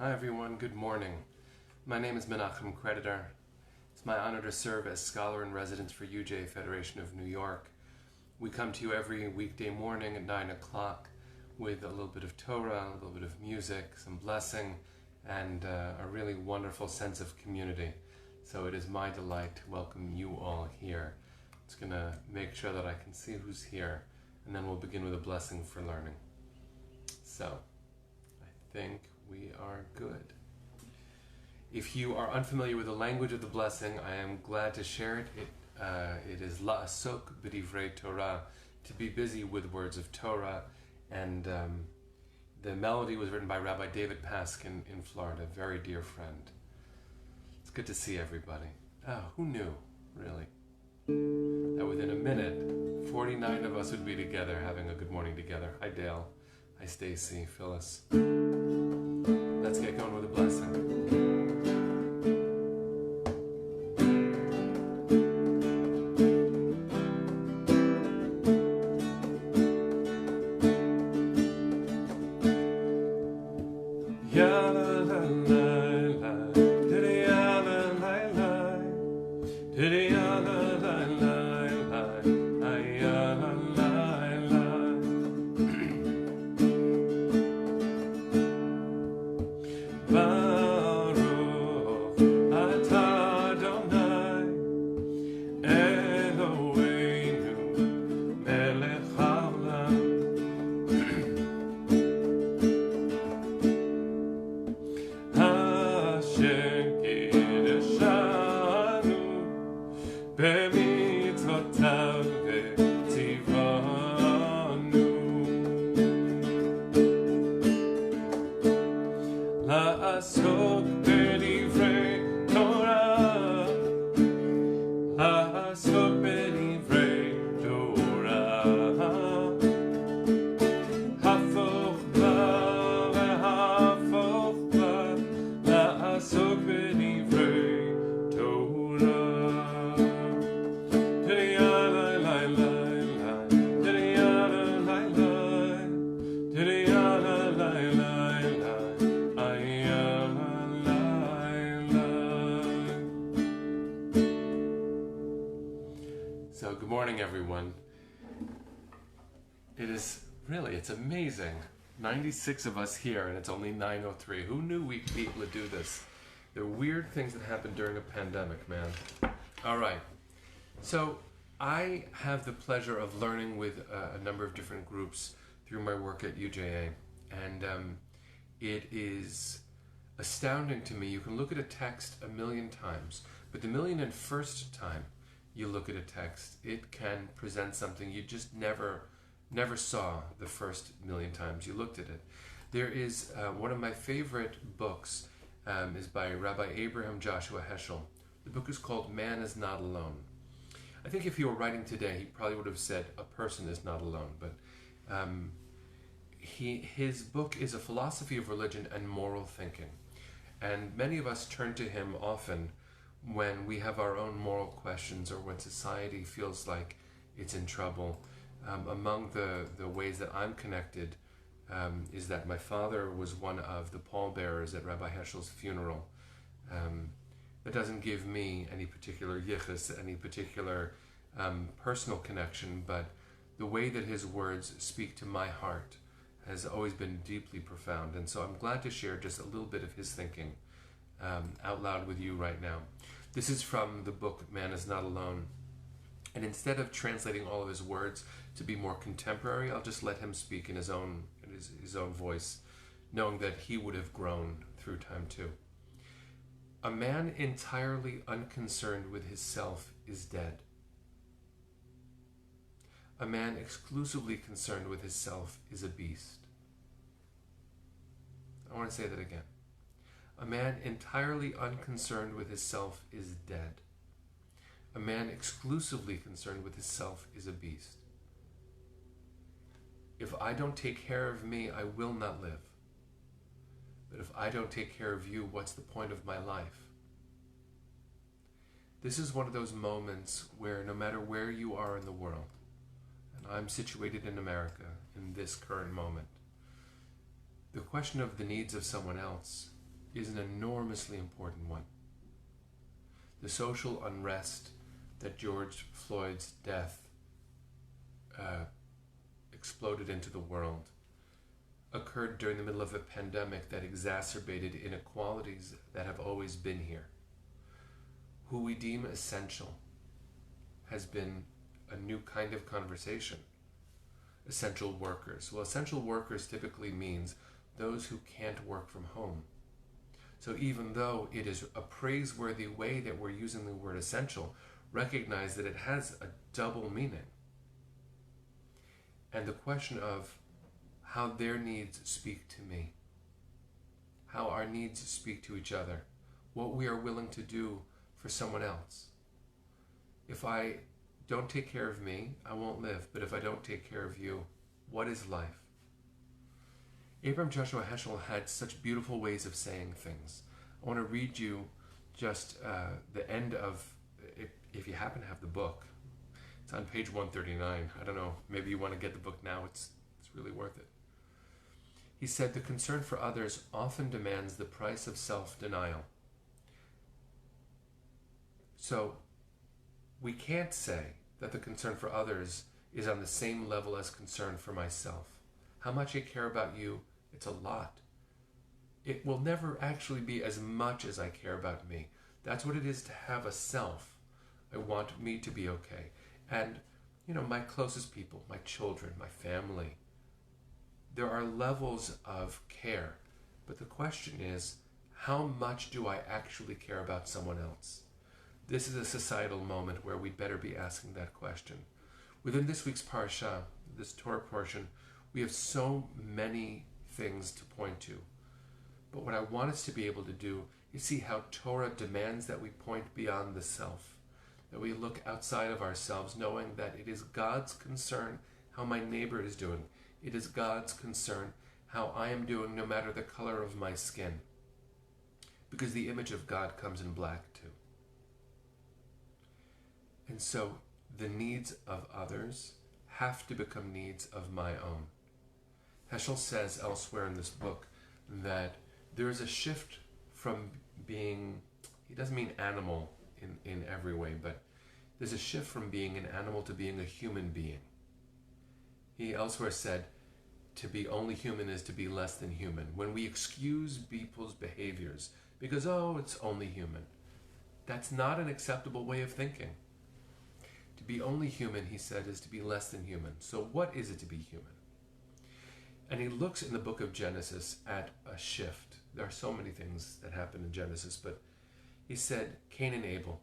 Hi everyone, good morning. My name is Menachem Creditor. It's my honor to serve as Scholar in Residence for UJ Federation of New York. We come to you every weekday morning at 9 o'clock with a little bit of Torah, a little bit of music, some blessing, and a really wonderful sense of community. So it is my delight to welcome you all here. It's going to make sure that I can see who's here, and then we'll begin with a blessing for learning. So, I think we are good. If you are unfamiliar with the language of the blessing, I am glad to share it. It is la'asok b'divrei Torah, to be busy with words of Torah, and the melody was written by Rabbi David Paskin in Florida, a very dear friend. It's good to see everybody. Oh, who knew, really, that within a minute, 49 of us would be together, having a good morning together. Hi Dale, hi Stacy, Phyllis. Let's get going with a blessing. So good morning everyone. It's amazing. 96 of us here and it's only 9:03. Who knew we'd be able to do this? There are weird things that happen during a pandemic, man. Alright, so I have the pleasure of learning with a number of different groups through my work at UJA, and it is astounding to me. You can look at a text a million times, but the 1,001st time you look at a text, it can present something you just never saw the first 1,000,000 times you looked at it. There is one of my favorite books is by Rabbi Abraham Joshua Heschel. The book is called Man is Not Alone. I think if he were writing today, he probably would have said a person is not alone, but his book is a philosophy of religion and moral thinking. And many of us turn to him often when we have our own moral questions or when society feels like it's in trouble. Among the ways that I'm connected is that my father was one of the pallbearers at Rabbi Heschel's funeral. That doesn't give me any particular yichus, any particular personal connection, but the way that his words speak to my heart has always been deeply profound. And so I'm glad to share just a little bit of his thinking out loud with you right now. This is from the book Man is Not Alone. And instead of translating all of his words to be more contemporary, I'll just let him speak in his own voice, knowing that he would have grown through time too. A man entirely unconcerned with his self is dead. A man exclusively concerned with his self is a beast. I want to say that again. A man entirely unconcerned with his self is dead. A man exclusively concerned with his self is a beast. If I don't take care of me, I will not live. But if I don't take care of you, what's the point of my life? This is one of those moments where no matter where you are in the world, and I'm situated in America in this current moment, the question of the needs of someone else is an enormously important one. The social unrest that George Floyd's death exploded into the world occurred during the middle of a pandemic that exacerbated inequalities that have always been here. Who we deem essential has been a new kind of conversation. Essential workers. Well, essential workers typically means those who can't work from home. So even though it is a praiseworthy way that we're using the word essential, recognize that it has a double meaning. And the question of how their needs speak to me, how our needs speak to each other, what we are willing to do for someone else. If I don't take care of me, I won't live. But if I don't take care of you, what is life? Abraham Joshua Heschel had such beautiful ways of saying things. I want to read you just the end of, if you happen to have the book, it's on page 139. I don't know, maybe you want to get the book now. It's really worth it. He said, the concern for others often demands the price of self-denial. So we can't say that the concern for others is on the same level as concern for myself. How much I care about you, it's a lot. It will never actually be as much as I care about me. That's what it is to have a self. I want me to be okay. And, my closest people, my children, my family, there are levels of care. But the question is, how much do I actually care about someone else? This is a societal moment where we'd better be asking that question. Within this week's Parsha, this Torah portion, we have so many things to point to. But what I want us to be able to do is see how Torah demands that we point beyond the self, that we look outside of ourselves, knowing that it is God's concern how my neighbor is doing. It is God's concern how I am doing, no matter the color of my skin. Because the image of God comes in black too. And so the needs of others have to become needs of my own. Heschel says elsewhere in this book that there is a shift from being, he doesn't mean animal in every way, but there's a shift from being an animal to being a human being. He elsewhere said, to be only human is to be less than human. When we excuse people's behaviors because, it's only human, that's not an acceptable way of thinking. To be only human, he said, is to be less than human. So what is it to be human? And he looks in the book of Genesis at a shift. There are so many things that happen in Genesis, but he said, Cain and Abel.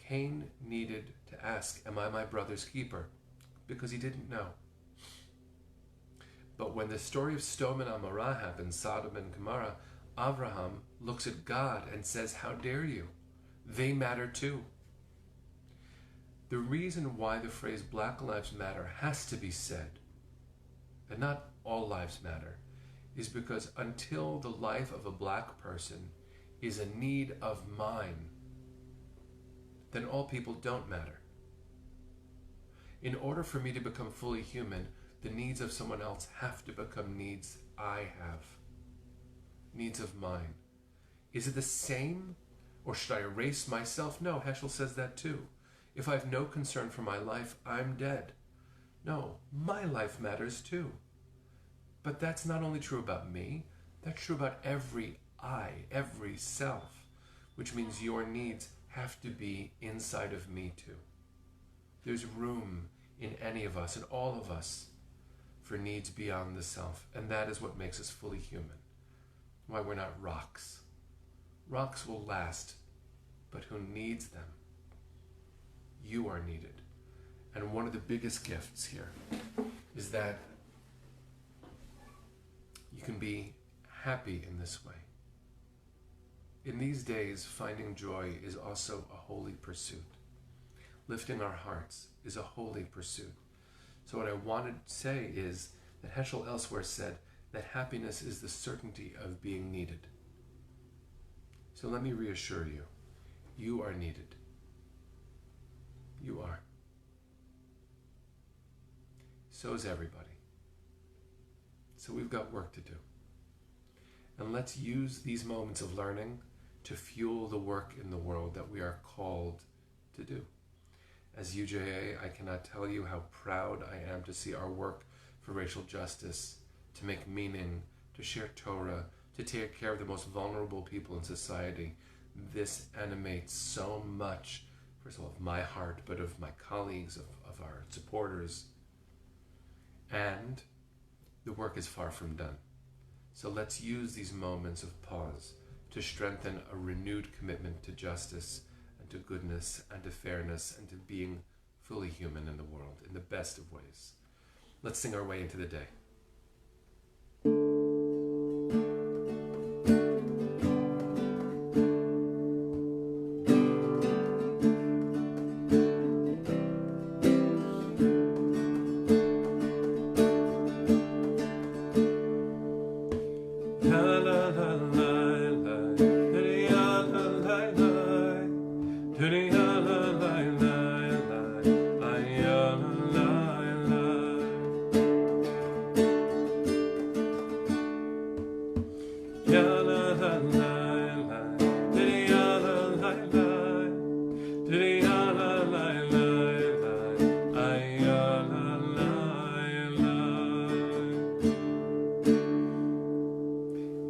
Cain needed to ask, am I my brother's keeper? Because he didn't know. But when the story of Sodom and Amorah happens, Sodom and Gomorrah, Abraham looks at God and says, how dare you? They matter too. The reason why the phrase Black Lives Matter has to be said, and not all lives matter, is because until the life of a black person is a need of mine, then all people don't matter. In order for me to become fully human, the needs of someone else have to become needs I have, needs of mine. Is it the same, or should I erase myself? No, Heschel says that too. If I have no concern for my life, I'm dead. No, my life matters too. But that's not only true about me, that's true about every I, every self, which means your needs have to be inside of me too. There's room in any of us, in all of us, for needs beyond the self, and that is what makes us fully human. Why we're not rocks. Rocks will last, but who needs them? You are needed. And one of the biggest gifts here is that you can be happy in this way. In these days, finding joy is also a holy pursuit. Lifting our hearts is a holy pursuit. So what I wanted to say is that Heschel elsewhere said that happiness is the certainty of being needed. So let me reassure you, you are needed. You are. So is everybody. So we've got work to do. And let's use these moments of learning to fuel the work in the world that we are called to do. As UJA, I cannot tell you how proud I am to see our work for racial justice, to make meaning, to share Torah, to take care of the most vulnerable people in society. This animates so much, first of all, of my heart, but of my colleagues, of our supporters. And the work is far from done. So let's use these moments of pause to strengthen a renewed commitment to justice and to goodness and to fairness and to being fully human in the world in the best of ways. Let's sing our way into the day.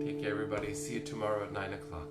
Take care, everybody. See you tomorrow at 9 o'clock.